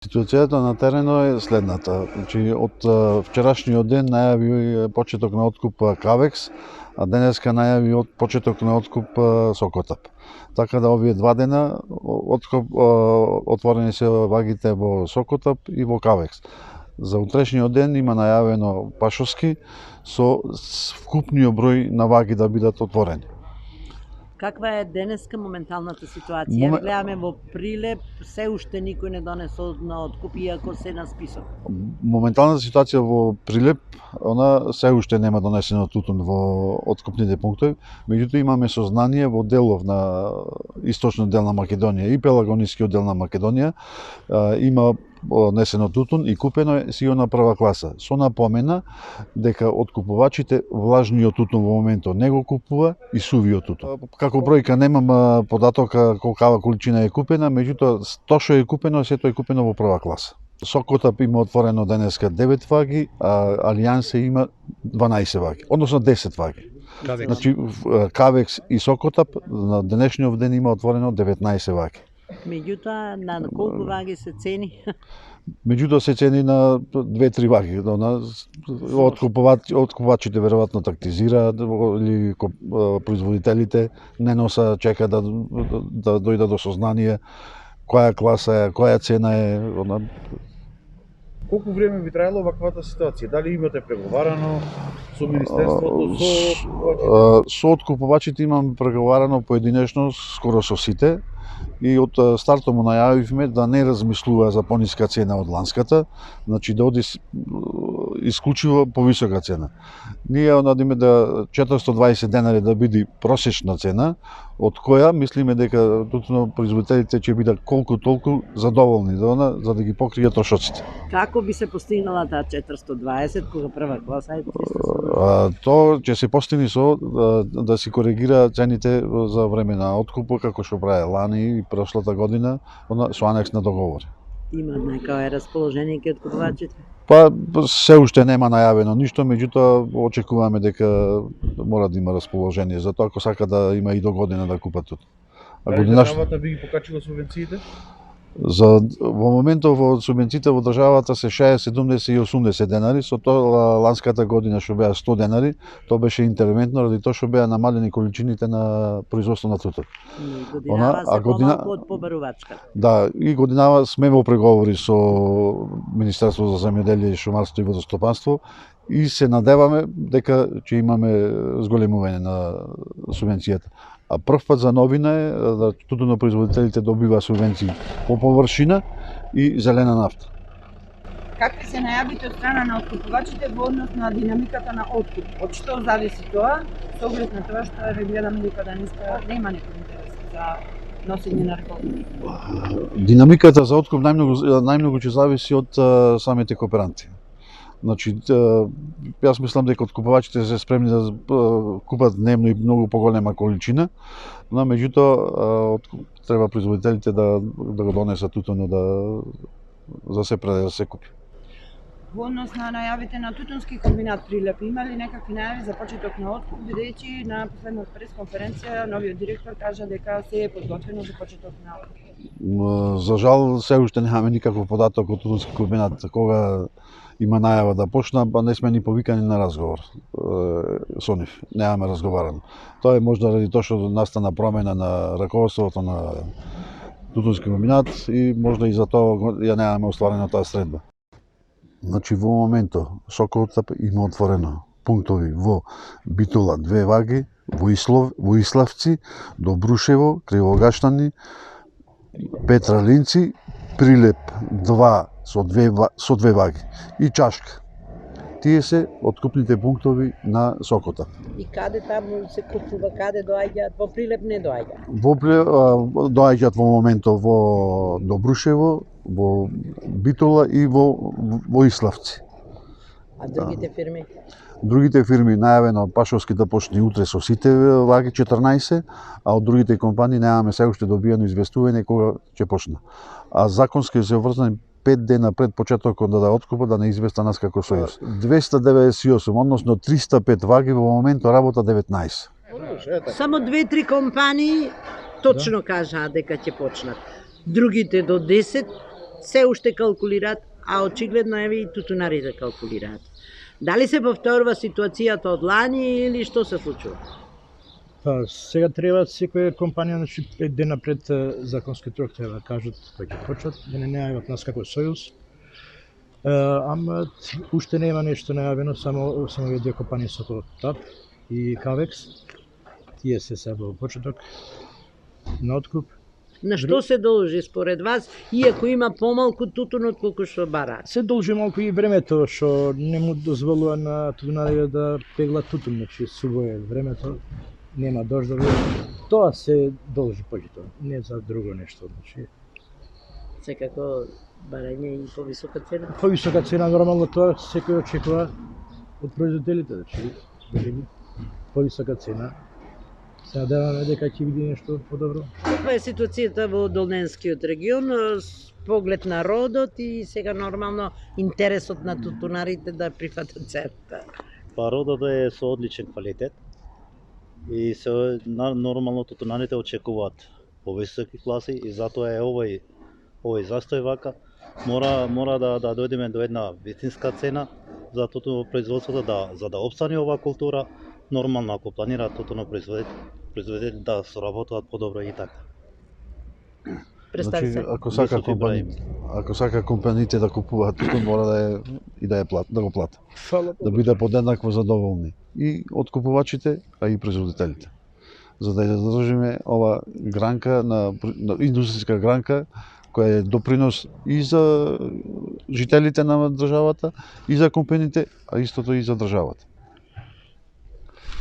Ситуацијата на терено е следната. Значи, од вчерашниот ден најави почеток на откуп Кавекс, а денеска најави од почеток на откуп Сокотап. Така да овие два дена отворени се вагите во Сокотап и во Кавекс. За утрешниот ден има најавено Пашовски со вкупниот број на ваги да бидат отворени. Каква е денеска моменталната ситуација? Гледаме во Прилеп, се уште никој не донесол на откуп, иако се на список. Моменталната ситуација во Прилеп, она се уште нема донесено тутун во откупните пунктови, меѓутоа имаме сознание во делов на источниот дел на Македонија и пелагонискиот дел на Македонија има однесено тутун и купено е сигурно прва класа. Со напомена дека откупувачите влажниот тутун во моментот не го купува и сувиот тутун. Како бројка немам податока колкава количина е купена, меѓутоа тоа што е купено, сето е купено во прва класа. Сокотап има отворено денеска 9 ваги, а Алијансе има 12 ваги, односно 10 ваги. Значи Кавекс и Сокотап на денешниот ден има отворено 19 ваги. Меѓутоа, на колку ваги се цени? Меѓутоа се цени на 2-3 ваги. Откупувачите веројатно тактизираат или производителите не носа, чека да дојдат до сознание која класа е, која цена е. Колку време би траело ваквата ситуација? Дали имате преговарано со Министерството, со откупувачите имам преговарано поединечно скоро со сите и од стартот му најавивме да не размислува за пониска цена од ланската, значи да оди исклучиво повисока цена. Ние надиме да 420 денари да биде просечна цена, од која мислиме дека тутуно производителите ќе бидат колку толку задоволни за да ги покријат трошоците. Како би се постигнала таа 420 кога прва класа е 300? Тоа ќе се постигне со да се коригира цените за време на откупот како што прави лани и прошлата година со анекс на договор. Има некое расположение ке откупувачите? Па се уште нема најавено ништо, меѓутоа очекуваме дека мора да има расположение за тоа ако сака да има и до година да купат тут. Дали државата би ги покачила субвенциите? Во моментов во субвенциите во државата се 60, 70 и 80 денари, со тоа ланската година што беа 100 денари, тоа беше интервентно ради тоа што беа намалени количините на производство на тутун. Годинава се помалку од побарувачка. Да, и годинава сме во преговори со Министерството за земјоделие и шумарство и водостопанство и се надеваме дека ќе имаме зголемување на субвенцијата. А прв пат за новина е да тутунопроизводителите добива субвенции по површина и зелена нафта. Какви се најавите од страна на откупувачите во однос на динамиката на откуп? Од што зависи тоа? Со оглед на тоа што гледаме дека денеска нема некој интерес за носење на реколти. Динамиката за откуп најмногу ќе зависи од самите кооперанти. Значи, јас мислам дека откупувачите се спремни да купат дневно и многу поголема количина, но меѓутоа треба производителите да го донесат тутуно за се преде да се купи. Во однос на најавите на Тутунски комбинат Прилеп, има ли некакви најави за почеток на откуп, бидејќи на последната пресконференција новиот директор кажа дека се е подготвено за почеток на откуп? За жал се уште немаме никаков податок од Тутунски комбинат кога има најава да почна, па не сме ни повикани на разговор со нив. Немаме разговарано. Тоа е можда ради тоа што настана промена на раководството на Тутунски комбинат и можда и за тоа ја немаме остварена таа средба. Значи во моментот Сокотап има отворено пунктови во Битола 2 ваги, во Иславци, Добрушево, Кривогаштани, Петралинци, Прилеп 2 со 2 ваги и Чашка. Тие се откупните пунктови на Сокотап. И каде таму се купува, каде доаѓаат? Во Прилеп не доаѓаат? Доаѓаат во моментот во Добрушево, во Битола и во Иславци. А другите фирми? Другите фирми најавено Пашовски да почне утре со сите ваги 14, а од другите компании немаме се уште добиено известување кога ќе почне. А законски се врзани 5 дена пред почетокот да откупат да не известа нас како сојуз. 298, односно 305 ваги во моментот работа 19. Само 2-3 компании точно кажаа дека ќе почнат. Другите до 10 се уште калкулираат, а очигледно еве и тутунарите калкулираат. Дали се повторува ситуацијата од лани или што се случува? Па, сега треба секоја компанија, значи 5 дена пред законски рок треба да кажат кој ќе почнат, да не најават нас како сојуз. Ама уште нема нешто најавено, само овие две компании со ТАП и Кавекс. Тие се сега во почеток на откуп. На што се должи според вас, иако има помалку тутун од колку што бараат? Се должи малку и времето што не му дозволува на тутунарите да пеглат тутун, значи суво е времето, нема дождови. Тоа се должи почеток, не за друго нешто, значи. Секако барање и повисока цена. Повисока цена нормално тоа секој очекува од производителите, значи повисока цена. Се надеваме дека ќе биде нешто подобро. Каква е ситуацијата во Долненскиот регион с поглед на родот и сега нормално интересот на тутунарите да прифатат цената? Па родот е со одличен квалитет и се нормално тутунарите очекуваат повисоки класи и затоа е овој застој вака. Мора да дојдеме до една вистинска цена за тутунопроизводството за да опстане оваа култура. Нормално ако планираат тутунопроизводители да соработуваат подобро и така. Представи се. Ако сака компаниите да купуваат тутун, мора да го платат. Да биде подеднакво задоволни и откупувачите, а и производителите. За да ја задржиме ова гранка на индустријска гранка која е допринос и за жителите на државата, и за компаниите, а истото и за државата.